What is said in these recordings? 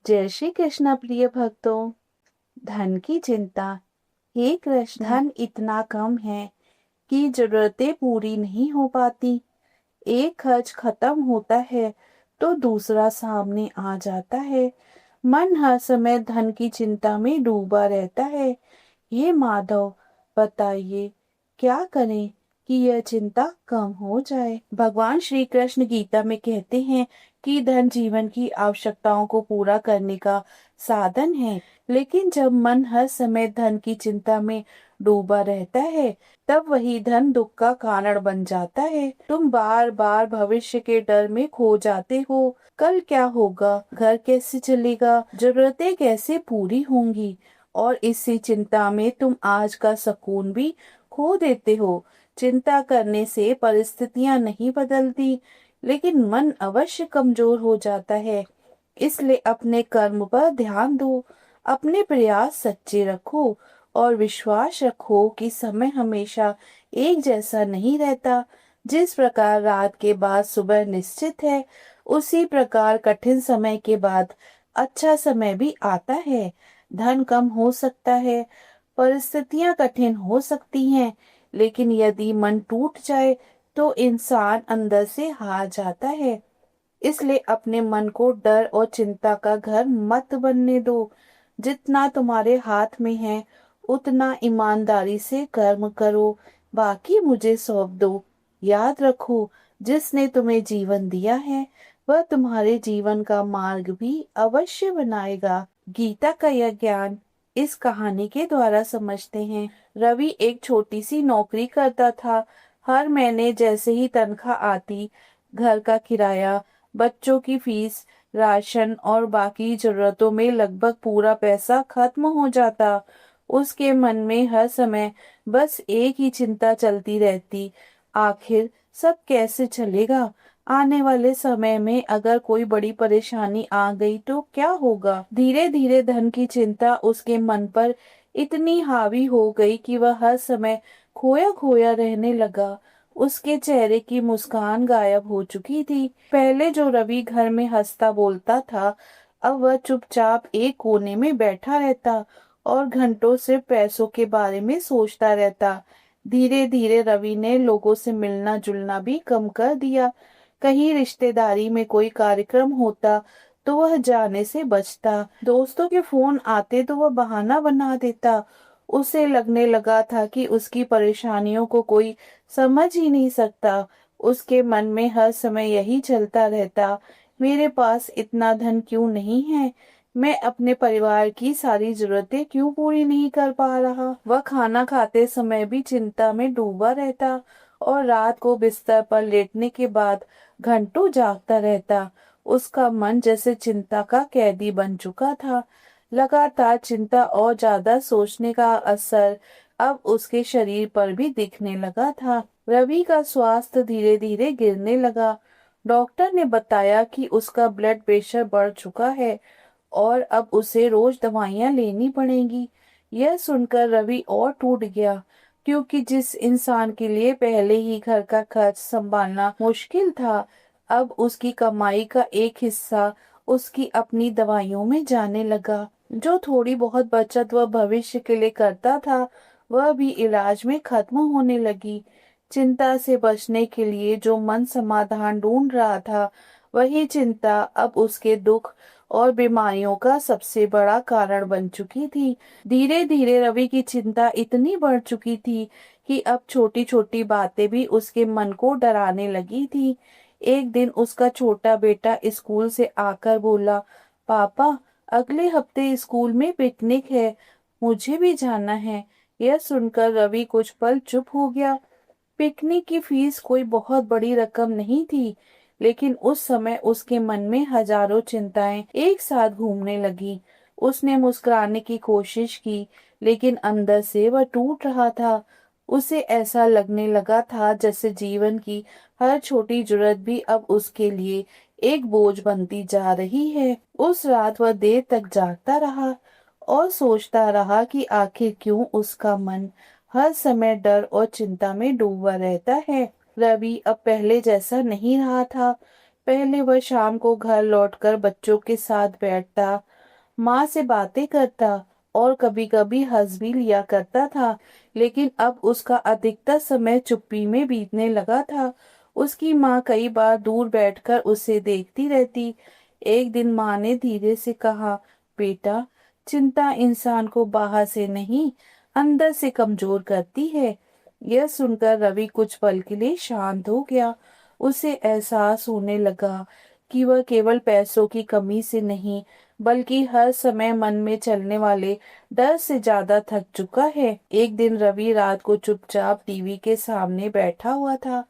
जय श्री कृष्ण प्रिय भक्तों। धन की चिंता। हे कृष्ण, धन इतना कम है कि जरूरतें पूरी नहीं हो पाती। एक खर्च खत्म होता है तो दूसरा सामने आ जाता है। मन हर समय धन की चिंता में डूबा रहता है। हे माधव, बताइए क्या करें कि यह चिंता कम हो जाए। भगवान श्री कृष्ण गीता में कहते हैं कि धन जीवन की आवश्यकताओं को पूरा करने का साधन है, लेकिन जब मन हर समय धन की चिंता में डूबा रहता है, तब वही धन दुख का कारण बन जाता है। तुम बार बार भविष्य के डर में खो जाते हो। कल क्या होगा, घर कैसे चलेगा, जरूरतें कैसे पूरी होंगी, और इसी चिंता में तुम आज का सुकून भी खो देते हो। चिंता करने से परिस्थितियां नहीं बदलती, लेकिन मन अवश्य कमजोर हो जाता है। इसलिए अपने कर्म पर ध्यान दो, अपने प्रयास सच्चे रखो और विश्वास रखो कि समय हमेशा एक जैसा नहीं रहता। जिस प्रकार रात के बाद सुबह निश्चित है, उसी प्रकार कठिन समय के बाद अच्छा समय भी आता है। धन कम हो सकता है, परिस्थितियां कठिन हो सकती हैं, लेकिन यदि मन टूट जाए तो इंसान अंदर से हार जाता है। इसलिए अपने मन को डर और चिंता का घर मत बनने दो। जितना तुम्हारे हाथ में है उतना ईमानदारी से कर्म करो, बाकी मुझे सौंप दो। याद रखो, जिसने तुम्हें जीवन दिया है वह तुम्हारे जीवन का मार्ग भी अवश्य बनाएगा। गीता का यह ज्ञान इस कहानी के द्वारा समझते हैं। रवि एक छोटी सी नौकरी करता था। हर महीने जैसे ही तनख्वाह आती, घर का किराया, बच्चों की फीस, राशन और बाकी जरूरतों में लगभग पूरा पैसा खत्म हो जाता। उसके मन में हर समय बस एक ही चिंता चलती रहती, आखिर सब कैसे चलेगा। आने वाले समय में अगर कोई बड़ी परेशानी आ गई तो क्या होगा। धीरे धीरे धन की चिंता उसके मन पर इतनी हावी हो गई कि वह हर समय खोया खोया रहने लगा। उसके चेहरे की मुस्कान गायब हो चुकी थी। पहले जो रवि घर में हंसता बोलता था, अब वह चुपचाप एक कोने में बैठा रहता और घंटों से पैसों के बारे में सोचता रहता। धीरे धीरे रवि ने लोगों से मिलना जुलना भी कम कर दिया। कहीं रिश्तेदारी में कोई कार्यक्रम होता तो वह जाने से बचता। दोस्तों के फोन आते तो वह बहाना बना देता। उसे लगने लगा था कि उसकी परेशानियों को कोई समझ ही नहीं सकता। उसके मन में हर समय यही चलता रहता, मेरे पास इतना धन क्यों नहीं है, मैं अपने परिवार की सारी जरूरतें क्यों पूरी नहीं कर पा रहा। वह खाना खाते समय भी चिंता में डूबा रहता और रात को बिस्तर पर लेटने के बाद घंटों जागता रहता। उसका मन जैसे चिंता का कैदी बन चुका था। लगातार चिंता और ज्यादा सोचने का असर अब उसके शरीर पर भी दिखने लगा था। रवि का स्वास्थ्य धीरे धीरे गिरने लगा। डॉक्टर ने बताया कि उसका ब्लड प्रेशर बढ़ चुका है और अब उसे रोज दवाइयां लेनी पड़ेंगी। यह सुनकर रवि और टूट गया, क्योंकि जिस इंसान के लिए पहले ही घर का खर्च संभालना मुश्किल था, अब उसकी कमाई का एक हिस्सा उसकी अपनी दवाइयों में जाने लगा। जो थोड़ी बहुत बचत वह भविष्य के लिए करता था, वह भी इलाज में खत्म होने लगी। चिंता से बचने के लिए जो मन समाधान ढूंढ रहा था, वही चिंता अब उसके दुख और बीमारियों का सबसे बड़ा कारण बन चुकी थी। धीरे धीरे रवि की चिंता इतनी बढ़ चुकी थी कि अब छोटी छोटी बातें भी उसके मन को डराने लगी थी। एक दिन उसका छोटा बेटा स्कूल से आकर बोला, पापा, अगले हफ्ते स्कूल में पिकनिक है, मुझे भी जाना है। यह सुनकर रवि कुछ पल चुप हो गया। पिकनिक की फीस कोई बहुत बड़ी रकम नहीं थी, लेकिन उस समय उसके मन में हजारों चिंताएं एक साथ घूमने लगी। उसने मुस्कुराने की कोशिश की, लेकिन अंदर से वह टूट रहा था। उसे ऐसा लगने लगा था जैसे जीवन की हर छोटी जरूरत भी अब उसके लिए एक बोझ बनती जा रही है। उस रात वह देर तक जागता रहा और सोचता रहा कि आखिर क्यों उसका मन हर समय डर और चिंता में डूबा रहता है। रवि अब पहले जैसा नहीं रहा था। पहले वह शाम को घर लौटकर बच्चों के साथ बैठता, माँ से बातें करता और कभी कभी हंस भी लिया करता था। लेकिन अब उसका अधिकतर समय चुप्पी में बीतने लगा था। उसकी माँ कई बार दूर बैठकर उसे देखती रहती। एक दिन माँ ने धीरे से कहा, बेटा, चिंता इंसान को बाहर से नहीं, अंदर से कमजोर करती है। यह सुनकर रवि कुछ पल के लिए शांत हो गया। उसे एहसास होने लगा कि वह केवल पैसों की कमी से नहीं, बल्कि हर समय मन में चलने वाले डर से ज्यादा थक चुका है। एक दिन रवि रात को चुपचाप टीवी के सामने बैठा हुआ था।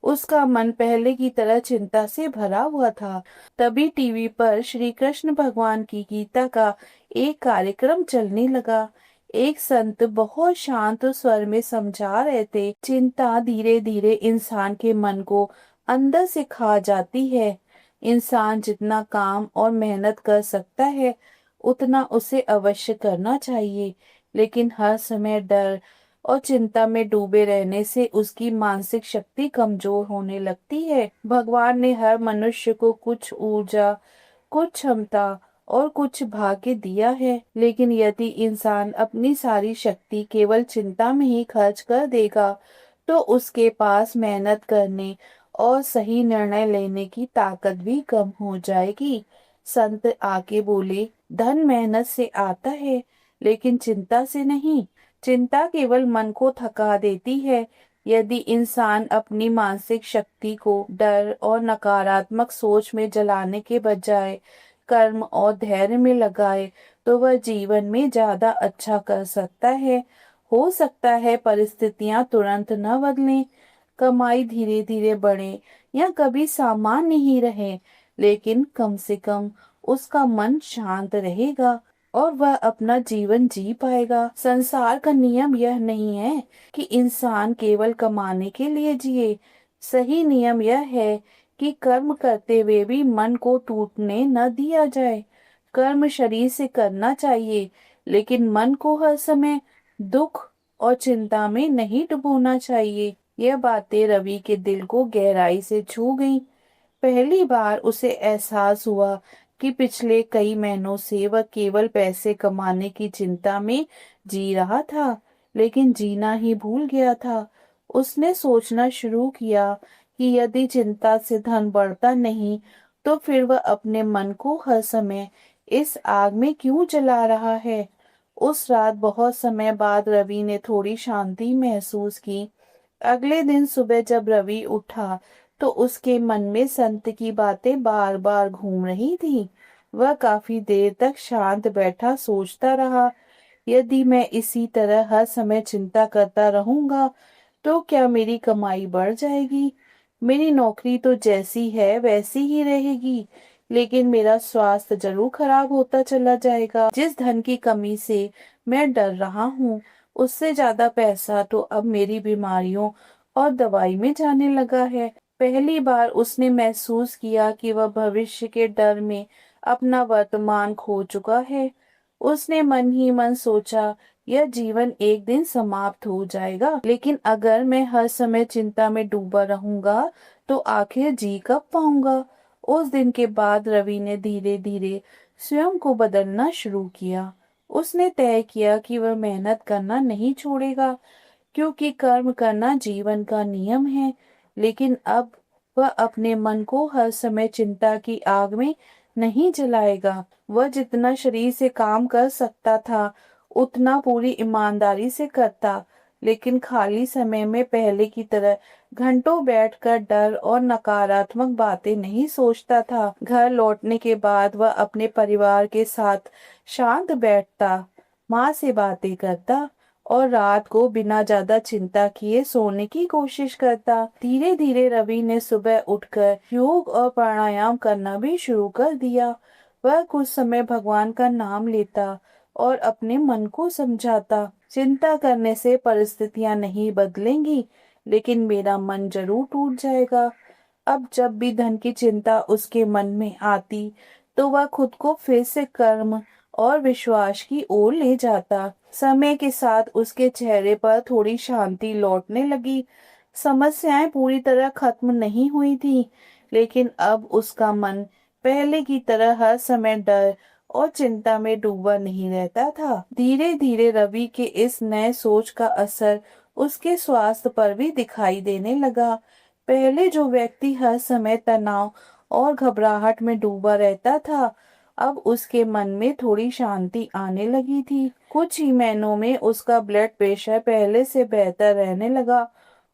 उसका मन पहले की तरह चिंता से भरा हुआ था। तभी टीवी पर श्री कृष्ण भगवान की गीता का एक कार्यक्रम चलने लगा। एक संत बहुत शांत स्वर में समझा रहे थे, चिंता धीरे धीरे इंसान के मन को अंदर से खा जाती है। इंसान जितना काम और मेहनत कर सकता है, उतना उसे अवश्य करना चाहिए। लेकिन हर समय डर और चिंता में डूबे रहने से उसकी मानसिक शक्ति कमजोर होने लगती है। भगवान ने हर मनुष्य को कुछ ऊर्जा, कुछ क्षमता और कुछ भाग्य दिया है। लेकिन यदि इंसान अपनी सारी शक्ति केवल चिंता में ही खर्च कर देगा, तो उसके पास मेहनत करने और सही निर्णय लेने की ताकत भी कम हो जाएगी। संत आके बोले, धन मेहनत से आता है, लेकिन चिंता से नहीं। चिंता केवल मन को थका देती है। यदि इंसान अपनी मानसिक शक्ति को डर और नकारात्मक सोच में जलाने के बजाय कर्म और धैर्य में लगाए, तो वह जीवन में ज्यादा अच्छा कर सकता है। हो सकता है परिस्थितियां तुरंत न बदलें, कमाई धीरे धीरे बढ़े या कभी सामान्य ही रहे, लेकिन कम से कम उसका मन शांत रहेगा और वह अपना जीवन जी पाएगा। संसार का नियम यह नहीं है कि इंसान केवल कमाने के लिए जिए। सही नियम यह है कि कर्म करते हुए भी मन को टूटने न दिया जाए। कर्म शरीर से करना चाहिए, लेकिन मन को हर समय दुख और चिंता में नहीं डुबोना चाहिए। यह बातें रवि के दिल को गहराई से छू गईं। पहली बार उसे एहसास हुआ कि पिछले कई महीनों से वह केवल पैसे कमाने की चिंता में जी रहा था, लेकिन जीना ही भूल गया था। उसने सोचना शुरू किया कि यदि चिंता से धन बढ़ता नहीं, तो फिर वह अपने मन को हर समय इस आग में क्यों जला रहा है। उस रात बहुत समय बाद रवि ने थोड़ी शांति महसूस की। अगले दिन सुबह जब रवि उठा, तो उसके मन में संत की बातें बार बार घूम रही थी। वह काफी देर तक शांत बैठा सोचता रहा, यदि मैं इसी तरह हर समय चिंता करता रहूंगा, तो क्या मेरी कमाई बढ़ जाएगी? मेरी नौकरी तो जैसी है वैसी ही रहेगी, लेकिन मेरा स्वास्थ्य जरूर खराब होता चला जाएगा। जिस धन की कमी से मैं डर रहा हूँ, उससे ज्यादा पैसा तो अब मेरी बीमारियों और दवाई में जाने लगा है। पहली बार उसने महसूस किया कि वह भविष्य के डर में अपना वर्तमान खो चुका है। उसने मन ही मन सोचा, यह जीवन एक दिन समाप्त हो जाएगा, लेकिन अगर मैं हर समय चिंता में डूबा रहूंगा, तो आखिर जी कब पाऊंगा। उस दिन के बाद रवि ने धीरे धीरे स्वयं को बदलना शुरू किया। उसने तय किया कि वह मेहनत करना नहीं छोड़ेगा, क्योंकि कर्म करना जीवन का नियम है। लेकिन अब वह अपने मन को हर समय चिंता की आग में नहीं जलाएगा। वह जितना शरीर से काम कर सकता था, उतना पूरी ईमानदारी से करता, लेकिन खाली समय में पहले की तरह घंटों बैठकर डर और नकारात्मक बातें नहीं सोचता था। घर लौटने के बाद वह अपने परिवार के साथ शांत बैठता, माँ से बातें करता और रात को बिना ज्यादा चिंता किए सोने की कोशिश करता। धीरे धीरे रवि ने सुबह उठकर योग और प्राणायाम करना भी शुरू कर दिया। वह कुछ समय भगवान का नाम लेता और अपने मन को समझाता, चिंता करने से परिस्थितियां नहीं बदलेंगी, लेकिन मेरा मन जरूर टूट जाएगा। अब जब भी धन की चिंता उसके मन में आती, तो वह खुद को फिर से कर्म और विश्वास की ओर ले जाता। समय के साथ उसके चेहरे पर थोड़ी शांति लौटने लगी। समस्याएं पूरी तरह खत्म नहीं हुई थी, लेकिन अब उसका मन पहले की तरह हर समय डर और चिंता में डूबा नहीं रहता था। धीरे धीरे रवि के इस नए सोच का असर उसके स्वास्थ्य पर भी दिखाई देने लगा। पहले जो व्यक्ति हर समय तनाव और घबराहट में डूबा रहता था, अब उसके मन में थोड़ी शांति आने लगी थी। कुछ ही महीनों में उसका ब्लड प्रेशर पहले से बेहतर रहने लगा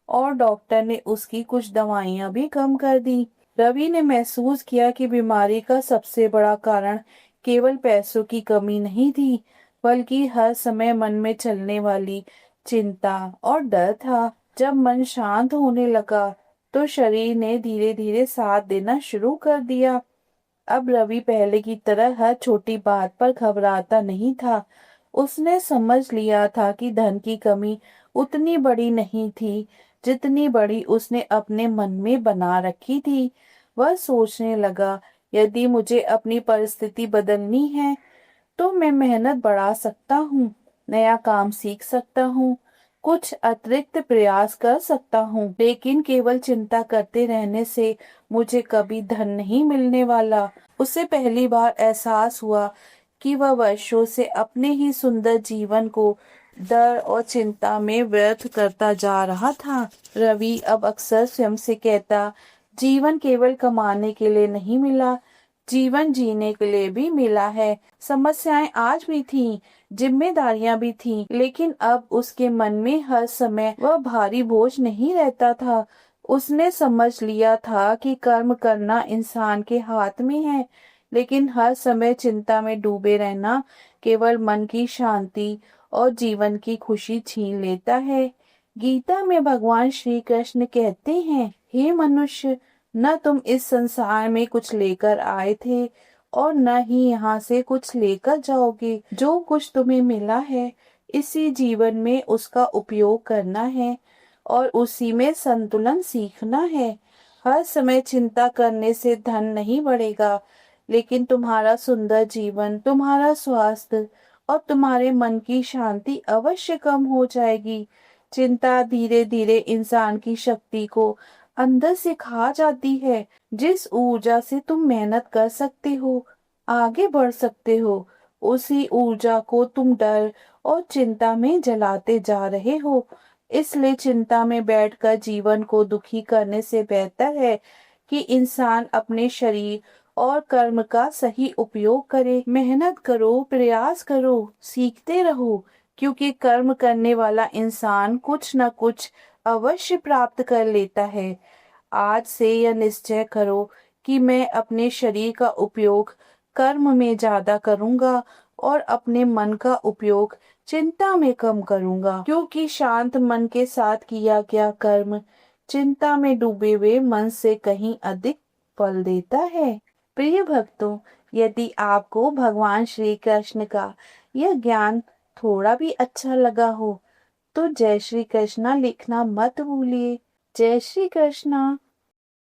और डॉक्टर ने उसकी कुछ दवाइयां भी कम कर दी। रवि ने महसूस किया कि बीमारी का सबसे बड़ा कारण केवल पैसों की कमी नहीं थी, बल्कि हर समय मन में चलने वाली चिंता और डर था। जब मन शांत होने लगा, तो शरीर ने धीरे धीरे साथ देना शुरू कर दिया। अब रवि पहले की तरह हर छोटी बात पर घबराता नहीं था। उसने समझ लिया था कि धन की कमी उतनी बड़ी नहीं थी, जितनी बड़ी उसने अपने मन में बना रखी थी। वह सोचने लगा, यदि मुझे अपनी परिस्थिति बदलनी है, तो मैं मेहनत बढ़ा सकता हूँ, नया काम सीख सकता हूँ, कुछ अतिरिक्त प्रयास कर सकता हूँ। लेकिन केवल चिंता करते रहने से मुझे कभी धन नहीं मिलने वाला। उसे पहली बार एहसास हुआ कि वह वर्षों से अपने ही सुंदर जीवन को डर और चिंता में व्यर्थ करता जा रहा था। रवि अब अक्सर स्वयं से कहता, जीवन केवल कमाने के लिए नहीं मिला, जीवन जीने के लिए भी मिला है। समस्याएं आज भी थीं, जिम्मेदारियां भी थीं, लेकिन अब उसके मन में हर समय वह भारी बोझ नहीं रहता था। उसने समझ लिया था कि कर्म करना इंसान के हाथ में है, लेकिन हर समय चिंता में डूबे रहना केवल मन की शांति और जीवन की खुशी छीन लेता है। गीता में भगवान श्री कृष्ण कहते हैं, हे मनुष्य, न तुम इस संसार में कुछ लेकर आए थे और न ही यहाँ से कुछ लेकर जाओगे। जो कुछ तुम्हें मिला है, इसी जीवन में उसका उपयोग करना है और उसी में संतुलन सीखना है। हर समय चिंता करने से धन नहीं बढ़ेगा, लेकिन तुम्हारा सुंदर जीवन, तुम्हारा स्वास्थ्य और तुम्हारे मन की शांति अवश्य कम हो जाएगी। चिंता धीरे धीरे इंसान की शक्ति को अंदर से खा जाती है। जिस ऊर्जा से तुम मेहनत कर सकते हो, आगे बढ़ सकते हो, उसी ऊर्जा को तुम डर और चिंता में जलाते जा रहे हो। इसलिए चिंता में बैठकर जीवन को दुखी करने से बेहतर है कि इंसान अपने शरीर और कर्म का सही उपयोग करे। मेहनत करो, प्रयास करो, सीखते रहो, क्योंकि कर्म करने वाला इंसान कुछ न कुछ अवश्य प्राप्त कर लेता है। आज से यह निश्चय करो कि मैं अपने शरीर का उपयोग कर्म में ज्यादा करूंगा और अपने मन का उपयोग चिंता में कम करूंगा, क्योंकि शांत मन के साथ किया गया कर्म चिंता में डूबे हुए मन से कहीं अधिक फल देता है। प्रिय भक्तों, यदि आपको भगवान श्री कृष्ण का यह ज्ञान थोड़ा भी अच्छा लगा हो, तो जय श्री कृष्णा लिखना मत भूलिए। जय श्री कृष्णा।